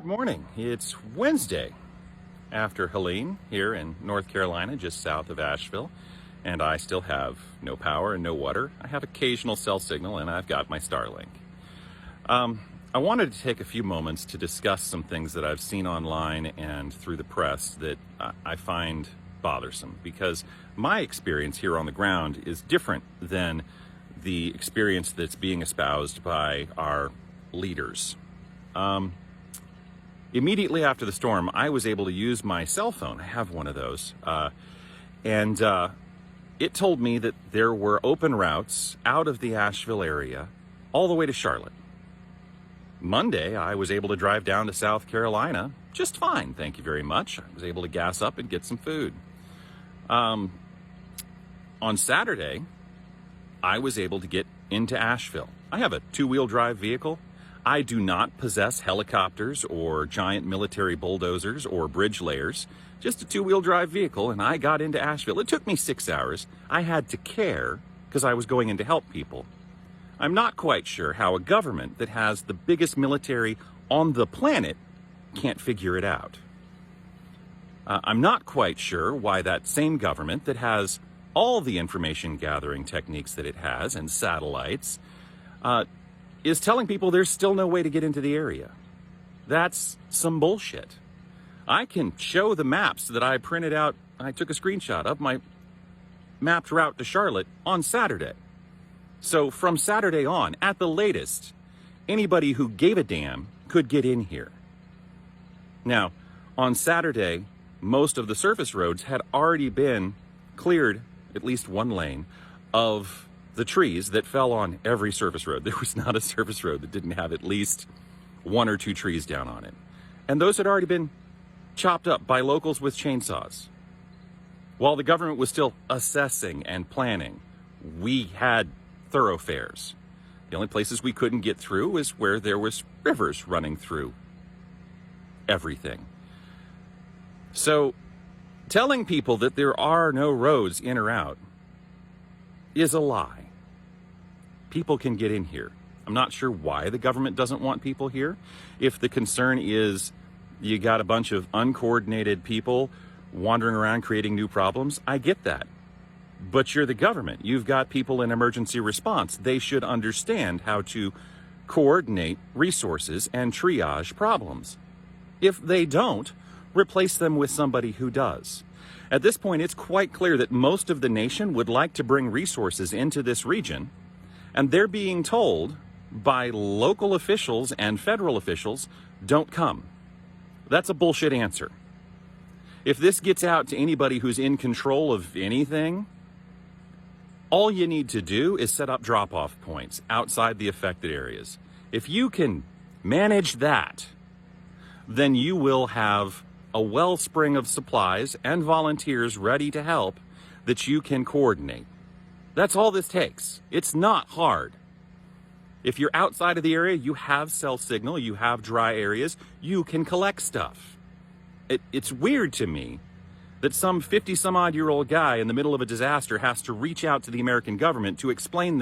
Good morning. It's Wednesday after Helene here in North Carolina, just south of Asheville, and I still have no power and no water. I have occasional cell signal, and I've got my Starlink. I wanted to take a few moments to discuss some things that I've seen online and through the press that I find bothersome, because my experience here on the ground is different than the experience that's being espoused by our leaders. Immediately after the storm, I was able to use my cell phone. I have one of those. And it told me that there were open routes out of the Asheville area all the way to Charlotte. Monday, I was able to drive down to South Carolina just fine, thank you very much. I was able to gas up and get some food. On Saturday, I was able to get into Asheville. I have a two-wheel drive vehicle. I do not possess helicopters or giant military bulldozers or bridge layers, just a two-wheel drive vehicle, and I got into Asheville. It took me 6 hours. I had to care because I was going in to help people. I'm not quite sure how a government that has the biggest military on the planet can't figure it out. I'm not quite sure why that same government that has all the information gathering techniques that it has and satellites is telling people there's still no way to get into the area. That's some bullshit. I can show the maps that I printed out. I took a screenshot of my mapped route to Charlotte on Saturday. So from Saturday on, at the latest, anybody who gave a damn could get in here. Now, on Saturday, most of the surface roads had already been cleared, at least one lane, of the trees that fell on every surface road. There was not a surface road that didn't have at least one or two trees down on it. And those had already been chopped up by locals with chainsaws. While the government was still assessing and planning, we had thoroughfares. The only places we couldn't get through was where there was rivers running through everything. So telling people that there are no roads in or out is a lie. People can get in here. I'm not sure why the government doesn't want people here. If the concern is you got a bunch of uncoordinated people wandering around creating new problems, I get that. But you're the government. You've got people in emergency response. They should understand how to coordinate resources and triage problems. If they don't, replace them with somebody who does. At this point, it's quite clear that most of the nation would like to bring resources into this region, and they're being told by local officials and federal officials, don't come. That's a bullshit answer. If this gets out to anybody who's in control of anything, all you need to do is set up drop-off points outside the affected areas. If you can manage that, then you will have a wellspring of supplies and volunteers ready to help that you can coordinate. That's all this takes. It's not hard. If you're outside of the area, you have cell signal, you have dry areas, you can collect stuff. It's weird to me that some 50-some-odd-year-old guy in the middle of a disaster has to reach out to the American government to explain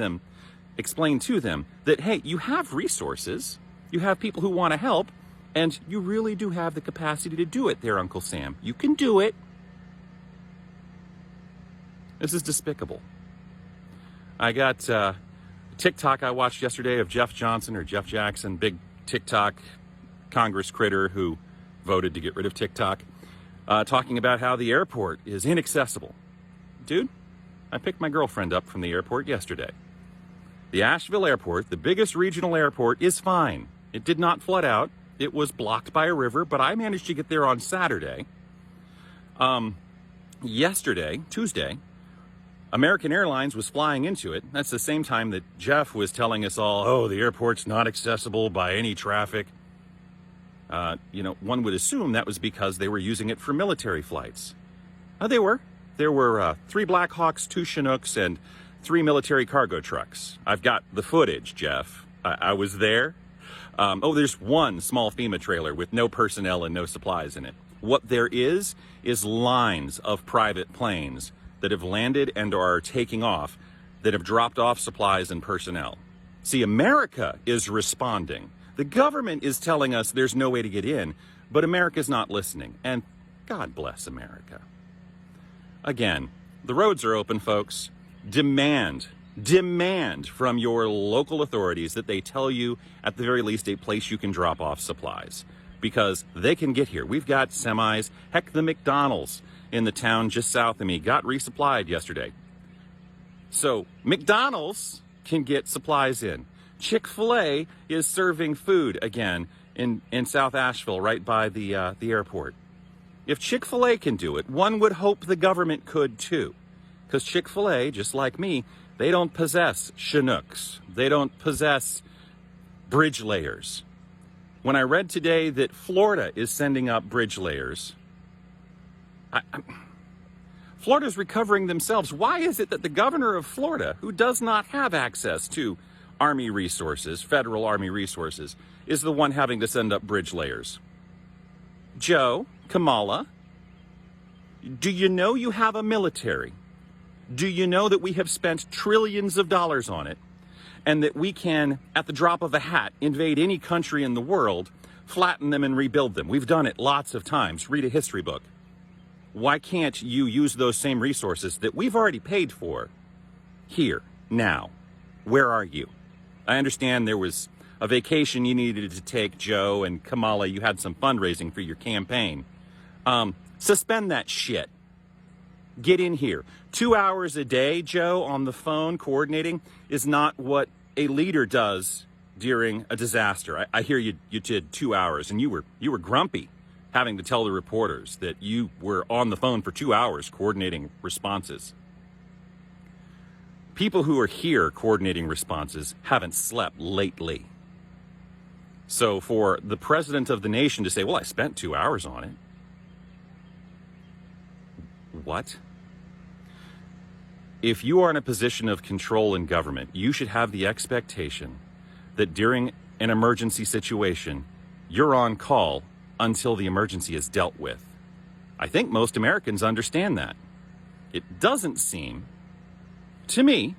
to them that, hey, you have resources, you have people who want to help, and you really do have the capacity to do it there, Uncle Sam. You can do it. This is despicable. I got TikTok I watched yesterday of Jeff Johnson or Jeff Jackson, big TikTok Congress critter who voted to get rid of TikTok, talking about how the airport is inaccessible. Dude, I picked my girlfriend up from the airport yesterday. The Asheville airport, the biggest regional airport, is fine. It did not flood out. It was blocked by a river, but I managed to get there on Saturday. Yesterday, Tuesday, American Airlines was flying into it. That's the same time that Jeff was telling us all, oh, the airport's not accessible by any traffic. One would assume that was because they were using it for military flights. They were. There were 3 Black Hawks, 2 Chinooks, and 3 military cargo trucks. I've got the footage, Jeff. I was there. There's 1 small FEMA trailer with no personnel and no supplies in it. What there is lines of private planes that have landed and are taking off that have dropped off supplies and personnel. See, America is responding. The government is telling us there's no way to get in, but America's not listening. And God bless America. Again, the roads are open, folks. Demand from your local authorities that they tell you, at the very least, a place you can drop off supplies, because they can get here. We've got semis. Heck, the McDonald's in the town just south of me got resupplied yesterday. So McDonald's can get supplies in. Chick-fil-A is serving food again in South Asheville, right by the airport. If Chick-fil-A can do it, one would hope the government could too. Because Chick-fil-A, just like me, they don't possess Chinooks. They don't possess bridge layers. When I read today that Florida is sending up bridge layers, Florida's recovering themselves. Why is it that the governor of Florida, who does not have access to Army resources, federal Army resources, is the one having to send up bridge layers? Joe, Kamala, do you know you have a military? Do you know that we have spent trillions of dollars on it, and that we can, at the drop of a hat, invade any country in the world, flatten them and rebuild them? We've done it lots of times. Read a history book. Why can't you use those same resources that we've already paid for here, now? Where are you? I understand there was a vacation you needed to take, Joe, and Kamala, you had some fundraising for your campaign. Suspend that shit. Get in here. 2 hours a day, Joe, on the phone coordinating is not what a leader does during a disaster. I hear you did 2 hours, and you were grumpy, having to tell the reporters that you were on the phone for 2 hours coordinating responses. People who are here coordinating responses haven't slept lately. So for the president of the nation to say, well, I spent 2 hours on it. What? If you are in a position of control in government, you should have the expectation that during an emergency situation, you're on call until the emergency is dealt with. I think most Americans understand that. It doesn't seem, to me,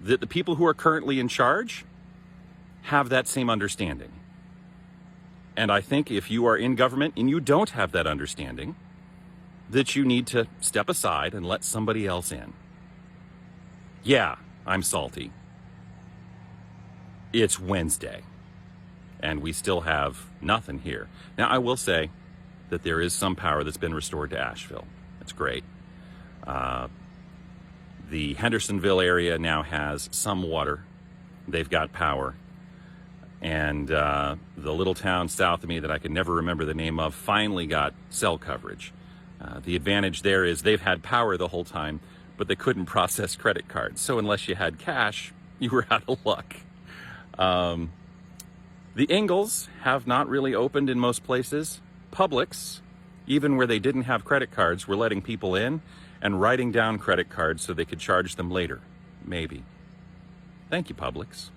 that the people who are currently in charge have that same understanding. And I think if you are in government and you don't have that understanding, that you need to step aside and let somebody else in. Yeah, I'm salty. It's Wednesday, and we still have nothing here. Now, I will say that there is some power that's been restored to Asheville. That's great. The Hendersonville area now has some water. They've got power. And the little town south of me that I can never remember the name of finally got cell coverage. The advantage there is they've had power the whole time, but they couldn't process credit cards. So unless you had cash, you were out of luck. The Ingalls have not really opened in most places. Publix, even where they didn't have credit cards, were letting people in and writing down credit cards so they could charge them later. Maybe. Thank you, Publix.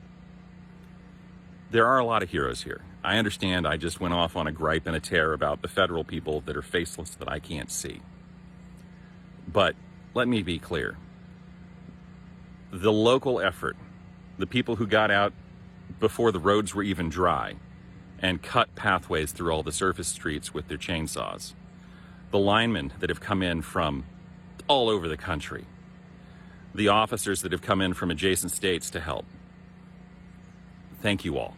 There are a lot of heroes here. I understand I just went off on a gripe and a tear about the federal people that are faceless that I can't see. But let me be clear. The local effort, the people who got out before the roads were even dry and cut pathways through all the surface streets with their chainsaws, the linemen that have come in from all over the country, the officers that have come in from adjacent states to help. Thank you all.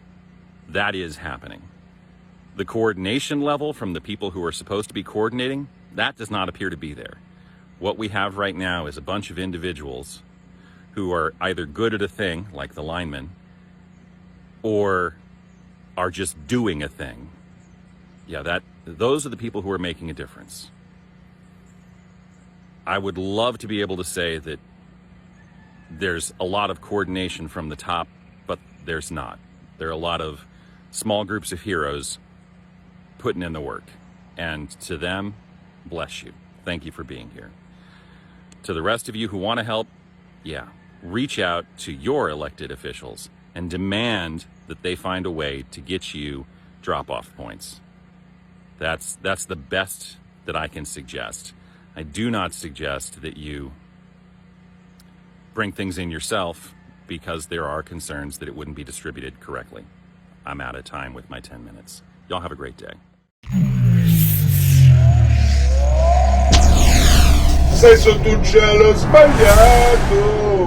That is happening. The coordination level from the people who are supposed to be coordinating, that does not appear to be there. What we have right now is a bunch of individuals who are either good at a thing, like the linemen, or are just doing a thing. Yeah, those are the people who are making a difference. I would love to be able to say that there's a lot of coordination from the top, but there's not. There are a lot of small groups of heroes putting in the work. And to them, bless you. Thank you for being here. To the rest of you who want to help, yeah, reach out to your elected officials and demand that they find a way to get you drop-off points. That's the best that I can suggest. I do not suggest that you bring things in yourself because there are concerns that it wouldn't be distributed correctly. I'm out of time with my 10 minutes. Y'all have a great day. Sei sotto un cielo sbagliato.